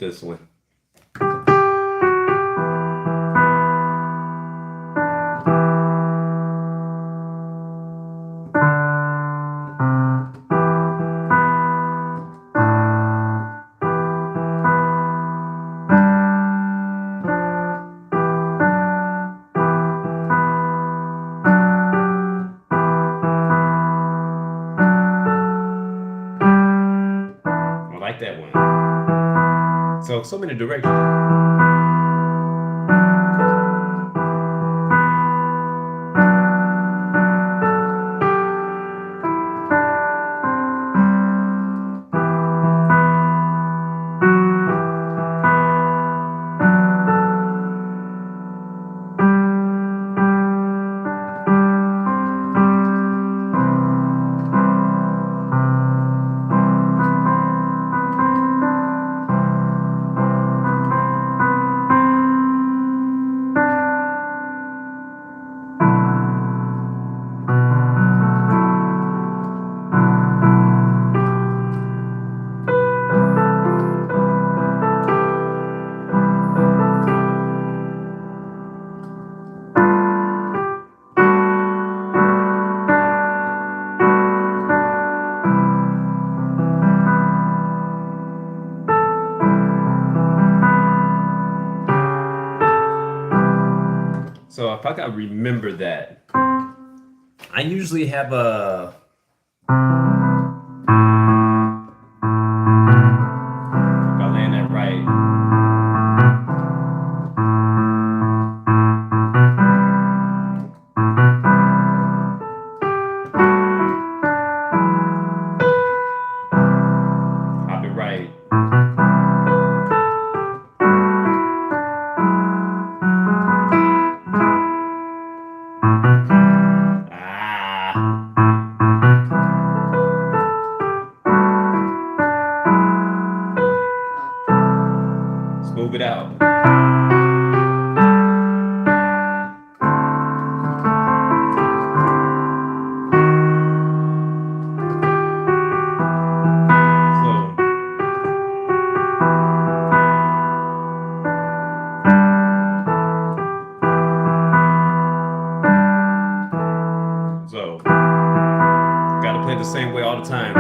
with this one. I like that one. So many directions. So if I can remember that, I usually have a. If I land that right. Hop it right. Smooth it out. So, gotta play the same way all the time.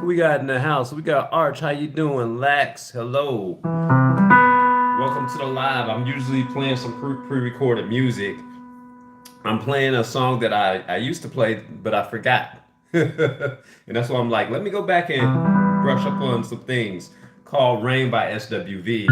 Who we got in the house? We got Arch. How you doing? Lax. Hello. Welcome to the live. I'm usually playing some pre-recorded music. I'm playing a song that I used to play, but I forgot. And that's why I'm like, let me go back and brush up on some things. Called Rain by SWV.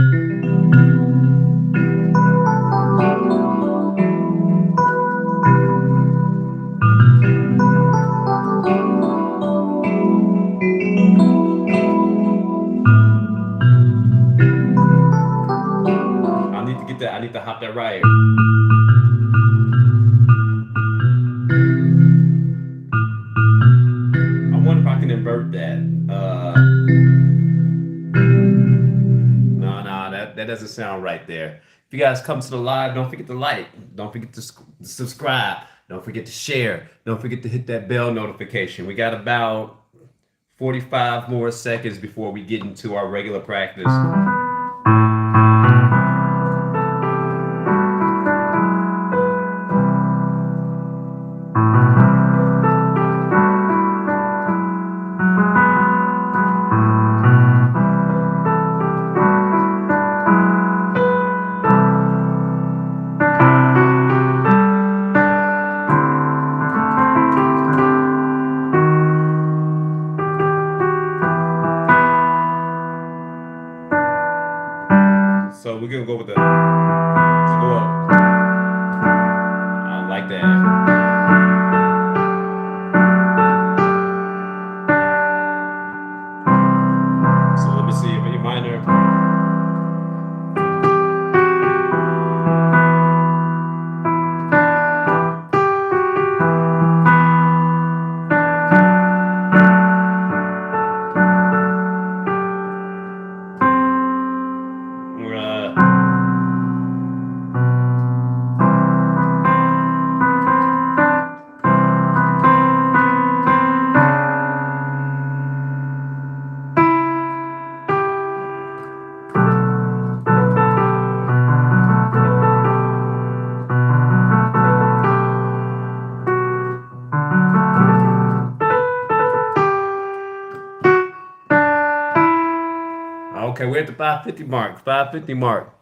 I need to hop that right. I wonder if I can invert that. No, that doesn't sound right there. If you guys come to the live, don't forget to like. Don't forget to subscribe. Don't forget to share. Don't forget to hit that bell notification. We got about 45 more seconds before we get into our regular practice. So we're gonna go with the let's go up. I like that. So let me see if A minor. Okay, we're at the 550 mark. 550 mark.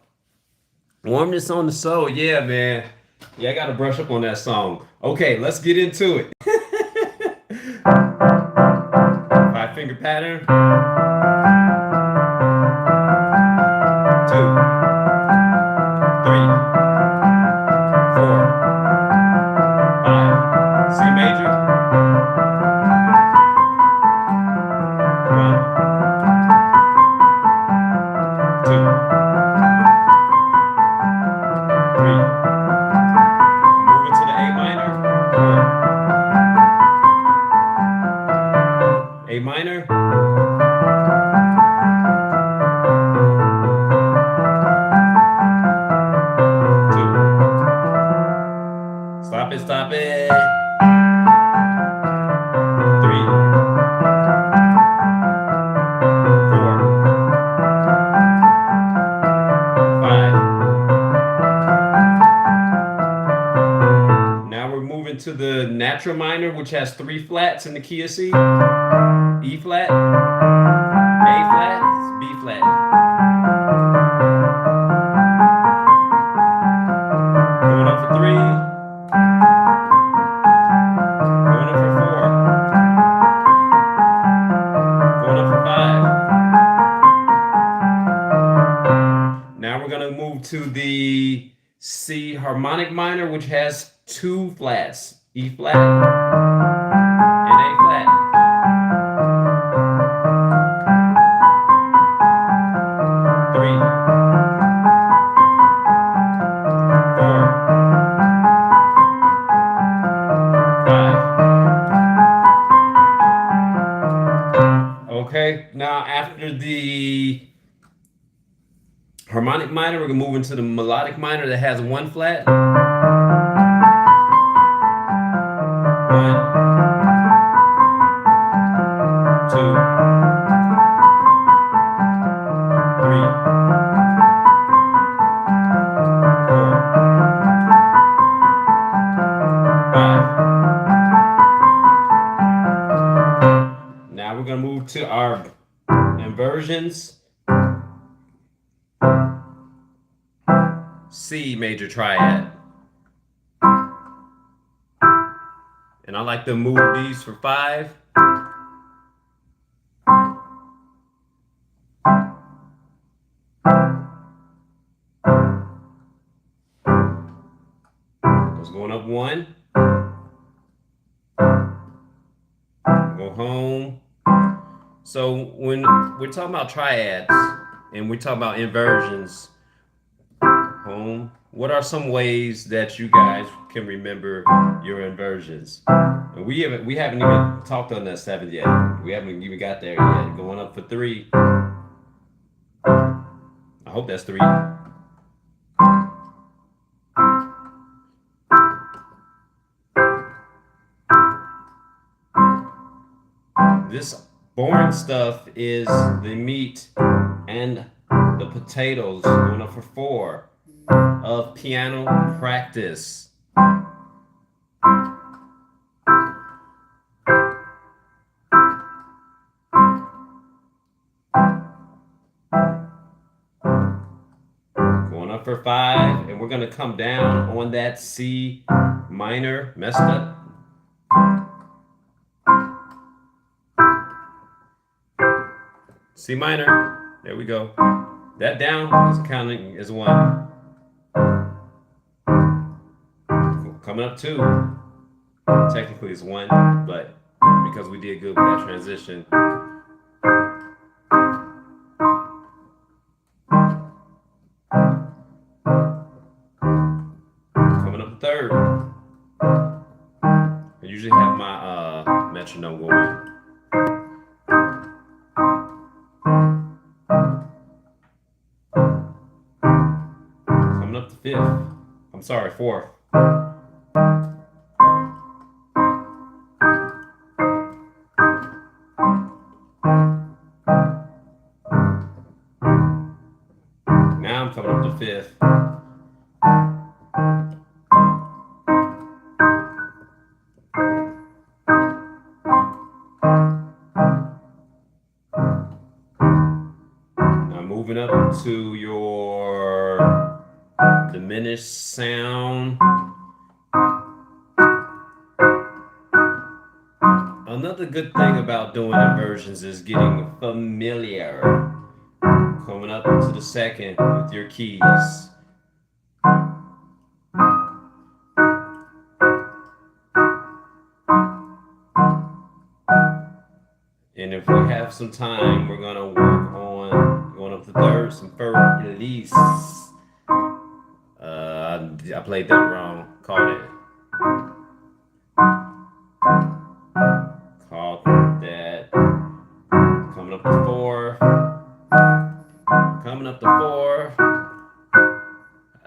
Warmness on the soul. Yeah, man. Yeah, I gotta brush up on that song. Okay, let's get into it. Five finger pattern. Two, three, four, five. C major. One, two, three. Move into the A minor. Four. A minor. Two. Stop it, stop it. Three. Four. Five. Now we're moving to the natural minor, which has three flats in the key of C. E flat, A flat, B flat. Going up for three. Going up for four. Going up for five. Now we're gonna move to the C harmonic minor, which has two flats, E flat and A flat. Three, four, five. Okay, now after the harmonic minor, we're gonna move into the melodic minor that has one flat. One, two, three, four, five. Now we're gonna move to our inversions. C major triad. And I like to move these for five. Goes going up one. Go home. So when we're talking about triads and we're talking about inversions, home, what are some ways that you guys can remember your inversions? And we haven't even talked on that seventh yet. We haven't even got there yet. Going up for three. I hope that's three. This boring stuff is the meat and the potatoes. Going up for four of piano practice. Going up for five, and we're gonna come down on that C minor, messed up. C minor, there we go. That down is counting as one. Coming up two, technically it's one, but because we did good with that transition. Coming up the third. I usually have my metronome going. Coming up the fifth. I'm sorry, fourth. Now I'm coming up to fifth. Now moving up to your diminished sound. Another good thing about doing inversions is getting familiar. Coming up to the second with your keys. And if we have some time, we're gonna work on going up to third, some third release. I played that wrong. Called it. Called that. Coming up to four. Coming up to four.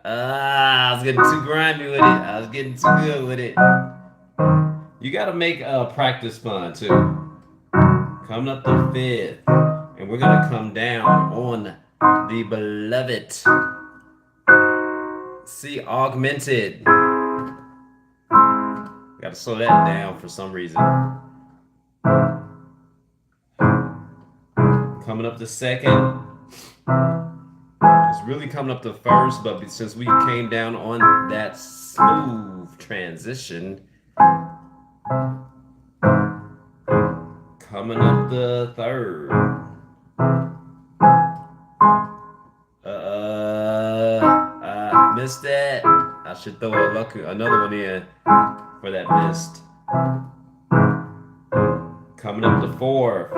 I was getting too grimy with it. I was getting too good with it. You gotta make practice fun too. Coming up to fifth. And we're gonna come down on the beloved C augmented. Gotta slow that down for some reason. Coming up to second. It's really coming up to first, but since we came down on that smooth transition, coming up the third. Missed that. I should throw another one in for that missed. Coming up to four.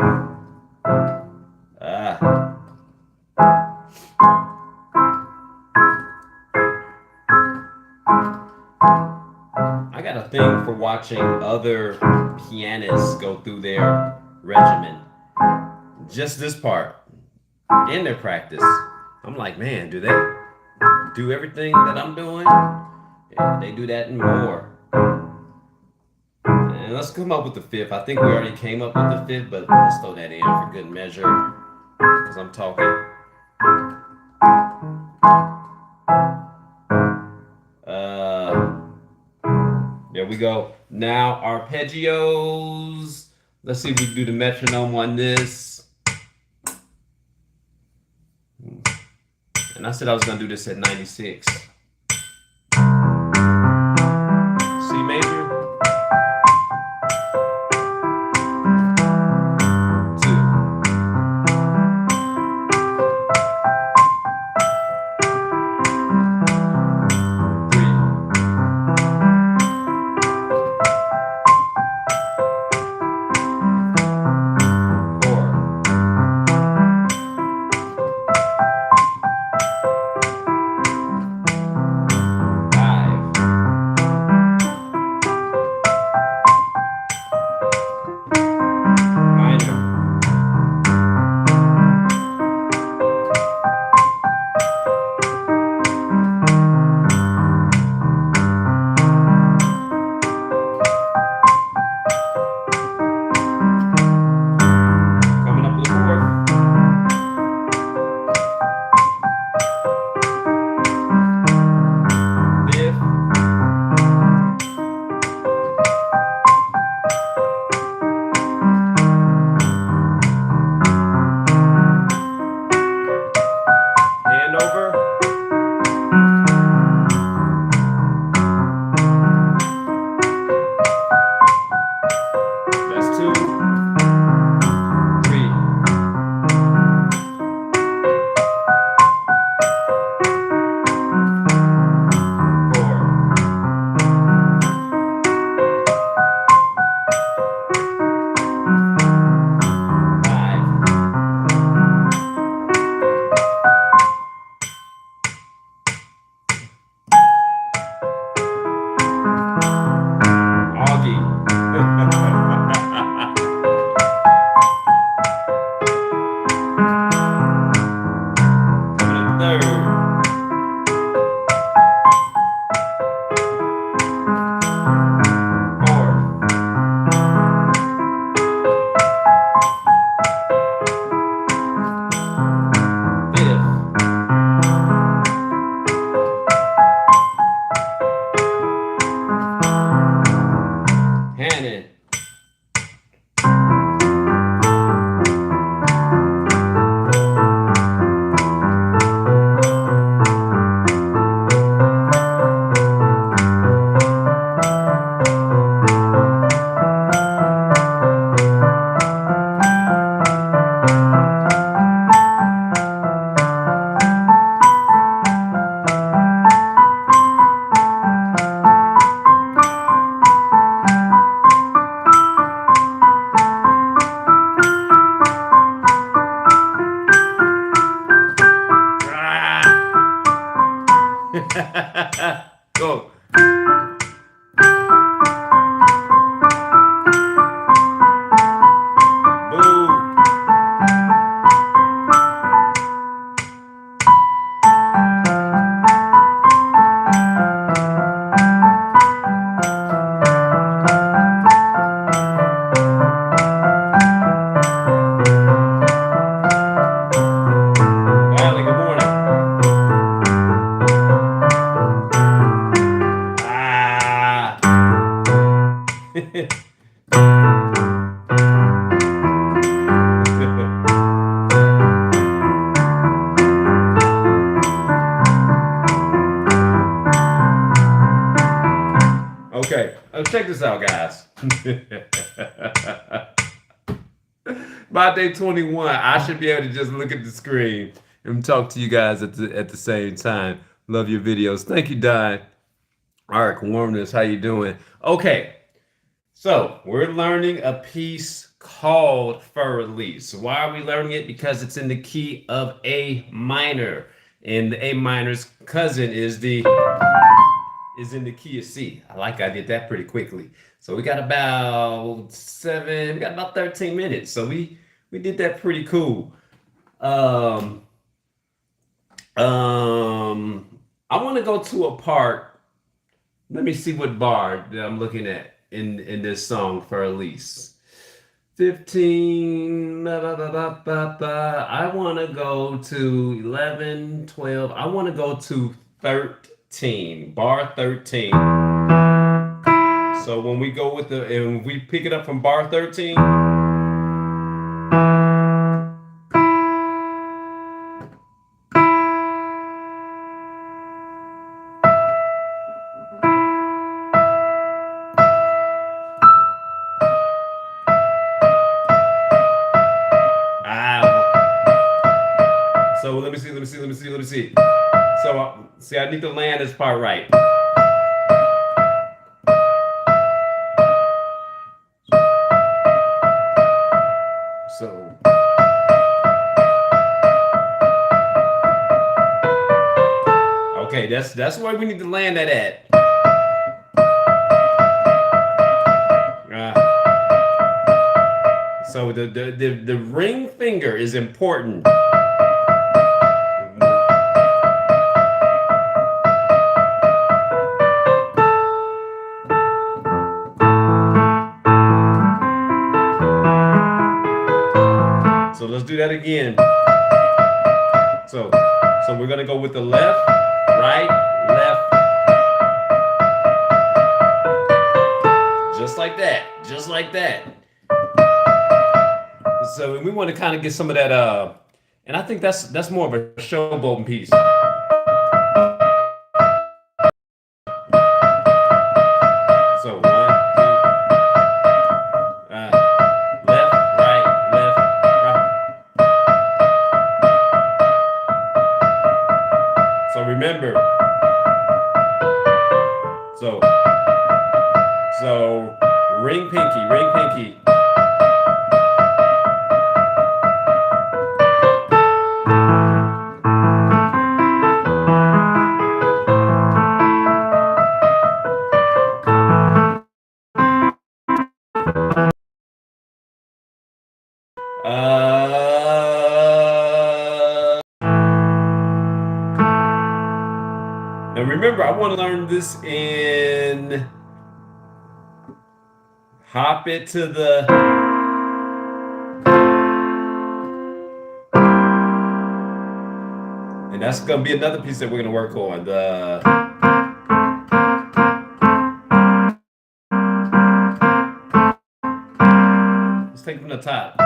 I got a thing for watching other pianists go through their regimen. Just this part in their practice. I'm like, man, do they do everything that I'm doing? Yeah, they do that and more. And let's come up with the fifth. I think we already came up with the fifth, but let's throw that in for good measure because I'm talking. There we go. Now arpeggios. Let's see if we can do the metronome on this. And I said I was gonna do this at 96. C major. 2. 3. 4. 5. Go. Boo. Valley, good morning. Ah. Okay, check this out, guys. By day 21, I should be able to just look at the screen and talk to you guys at the same time. Love your videos. Thank you, Don. All right, Warmness, how you doing? Okay, so we're learning a piece called For Release. Why are we learning it? Because it's in the key of A minor, and the A minor's cousin is in the key of C. I did that pretty quickly. So we got about 13 minutes. So we did that pretty cool. Um, I want to go to a part. Let me see what bar that I'm looking at in this song For Elise. 15. I want to go to 11, 12. I want to go to 13. Bar 13. So when we go with and we pick it up from bar 13. So let me see. So see, I need to land this part right. So okay, that's where we need to land that at. So the ring finger is important. So let's do that again. So we're gonna go with the left, right, left. Just like that. Just like that. So we want to kind of get some of that and I think that's more of a showboating piece. So 1, 2, left, right, left, right. So remember. So ring pinky, ring pinky. Now remember, I want to learn this in hop it to the and that's gonna be another piece that we're gonna work on. Let's take it from the top.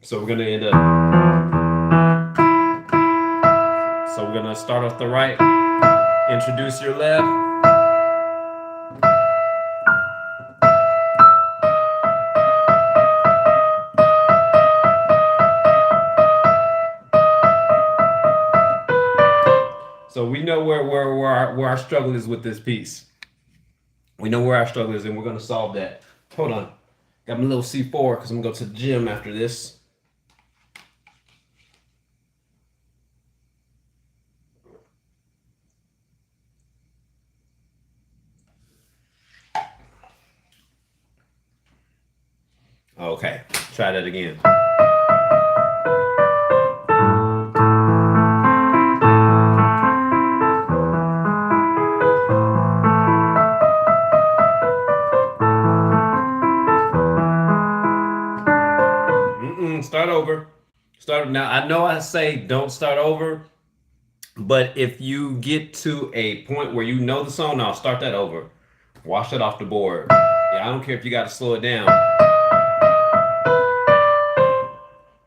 So we're gonna end up. So we're gonna start off the right. Introduce your left. So we know where our struggle is with this piece. We know where our struggle is, and we're gonna solve that. Hold on. Got my little C4 because I'm gonna go to the gym after this. Okay, try that again. Start over. Start now. I know I say don't start over, but if you get to a point where you know the song, now start that over. Wash it off the board. Yeah, I don't care if you got to slow it down.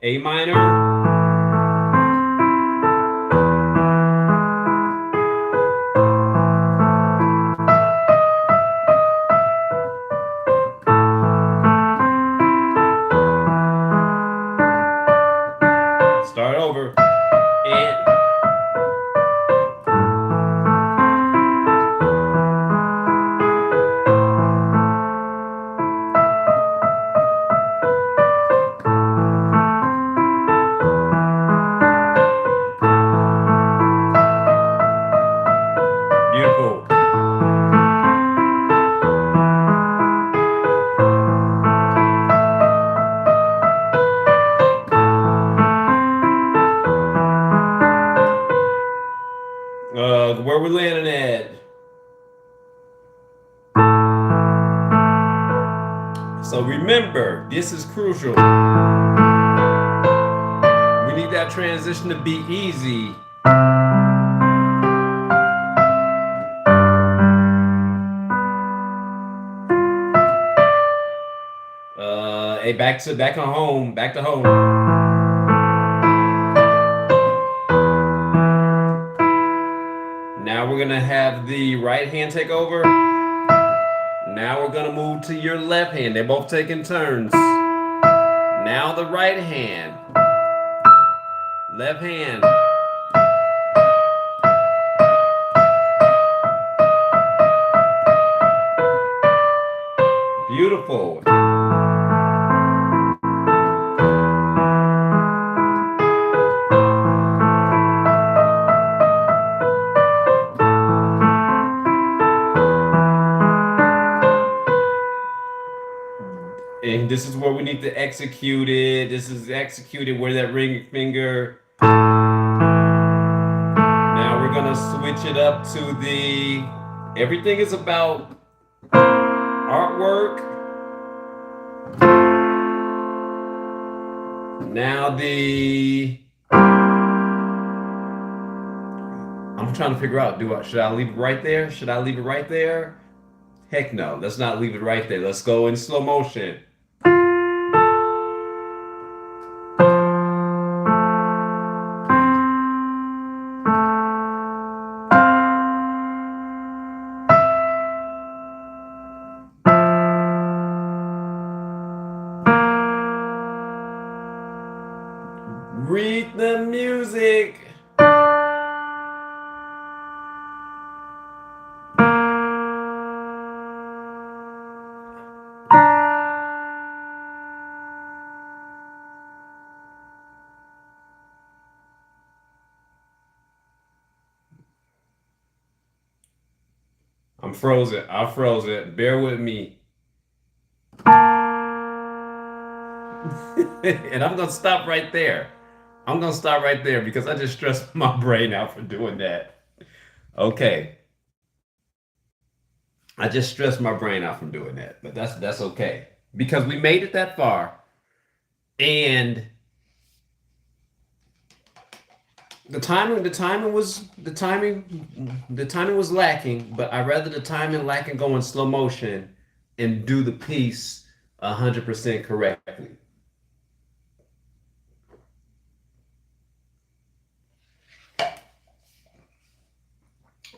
A minor. Start over. And beautiful. Where we landing at? So remember, this is crucial. We need that transition to be easy. Hey, back to home. Back to home. Now we're gonna have the right hand take over. Now we're gonna move to your left hand. They're both taking turns. Now the right hand. Left hand. Beautiful. And this is where we need to execute it. This is executed where that ring finger. Now we're gonna switch it up to the. Everything is about artwork. Now I'm trying to figure out. Should I leave it right there? Should I leave it right there? Heck no. Let's not leave it right there. Let's go in slow motion. Read the music. I'm frozen. I froze it. Bear with me. And I'm gonna stop right there. I'm gonna stop right there because I just stressed my brain out for doing that. Okay. I just stressed my brain out from doing that, but that's okay. Because we made it that far and the timing was lacking, but I'd rather the timing lacking go in slow motion and do the piece 100% correctly.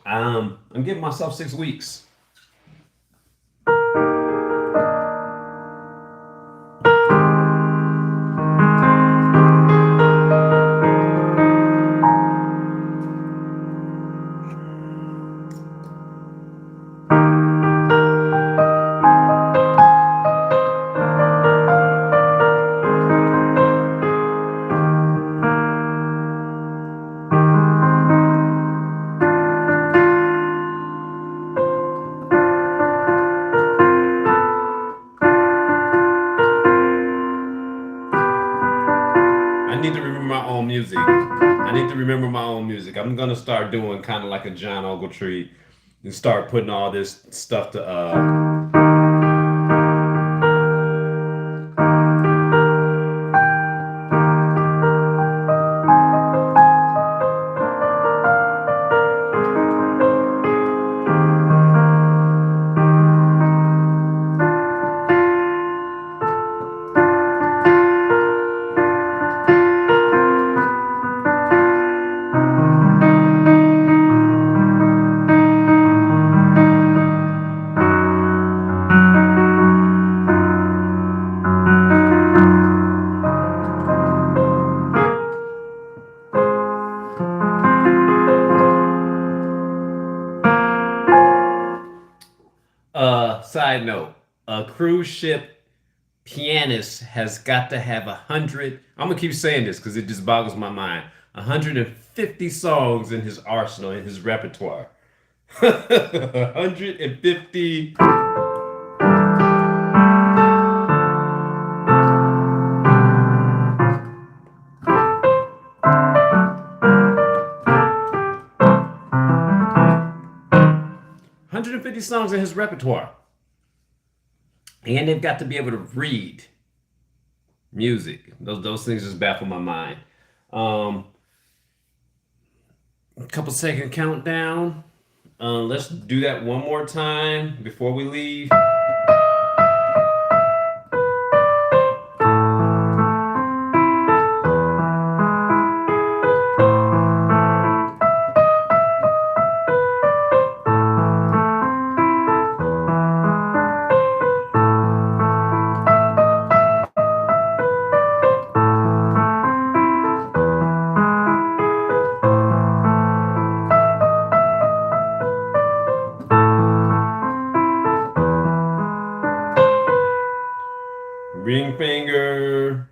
I'm giving myself 6 weeks. I need to remember my own music. I need to remember my own music. I'm gonna start doing kind of like a John Ogletree and start putting all this stuff to 1. Side note: a cruise ship pianist has got to have 100. I'm gonna keep saying this because it just boggles my mind. 150 songs in his arsenal, in his repertoire. 150. 150 songs in his repertoire. And they've got to be able to read music. Those things just baffle my mind. Um, a couple second countdown. Let's do that one more time before we leave. Ring finger.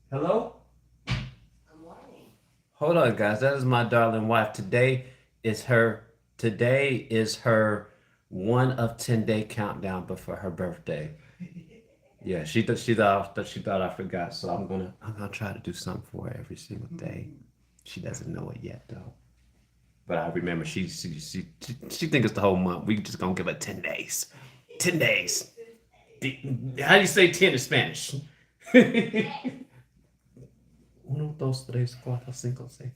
Hello? Hold on, guys. That is my darling wife. Today is her 1 of 10 day countdown, but for her birthday. Yeah, she thought I forgot. So I'm gonna try to do something for her every single day. She doesn't know it yet though. But I remember she think it's the whole month. We just gonna give her 10 days. 10 days. How do you say 10 in Spanish? Uno, dos, tres, cuatro, cinco, seis.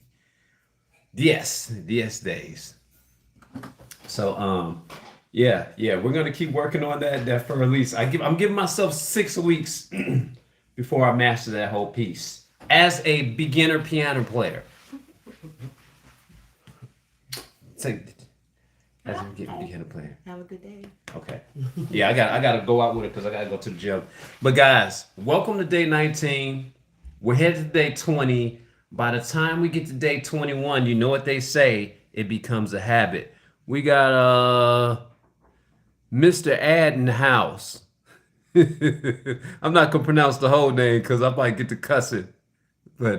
Yes, days. So yeah, we're gonna keep working on that for release. I'm giving myself 6 weeks before I master that whole piece as a beginner piano player. So, as a beginner player. Have a good day. Okay. Yeah, I gotta go out with it because I gotta go to the gym. But guys, welcome to day 19. We're headed to day 20. By the time we get to day 21, you know what they say, it becomes a habit. We got Mr. Ad in the house. I'm not gonna pronounce the whole name because I might get to cussing. But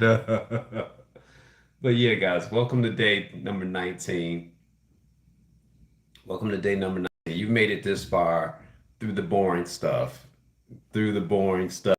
but yeah, guys, welcome to day number 19. Welcome to day number 19. You've made it this far through the boring stuff. Through the boring stuff.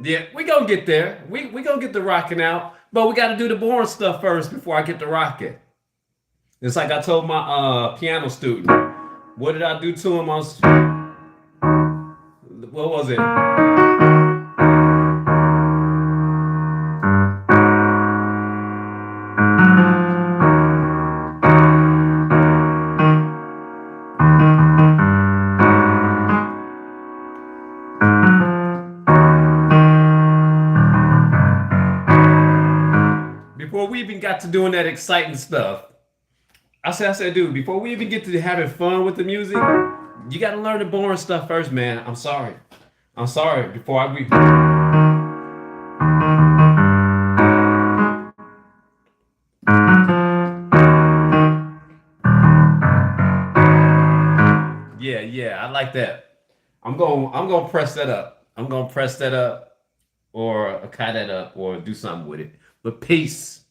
Yeah, we gonna get there. We gonna get the rocking out, but we got to do the boring stuff first before I get the rocking. It's like I told my piano student. What did I do to him? What was it? Before we even got to doing that exciting stuff, I said, dude, before we even get to having fun with the music, you got to learn the boring stuff first, man. I'm sorry. I'm sorry. Before I we Yeah, yeah, I like that. I'm gonna press that up. I'm gonna press that up or cut that up or do something with it. But peace.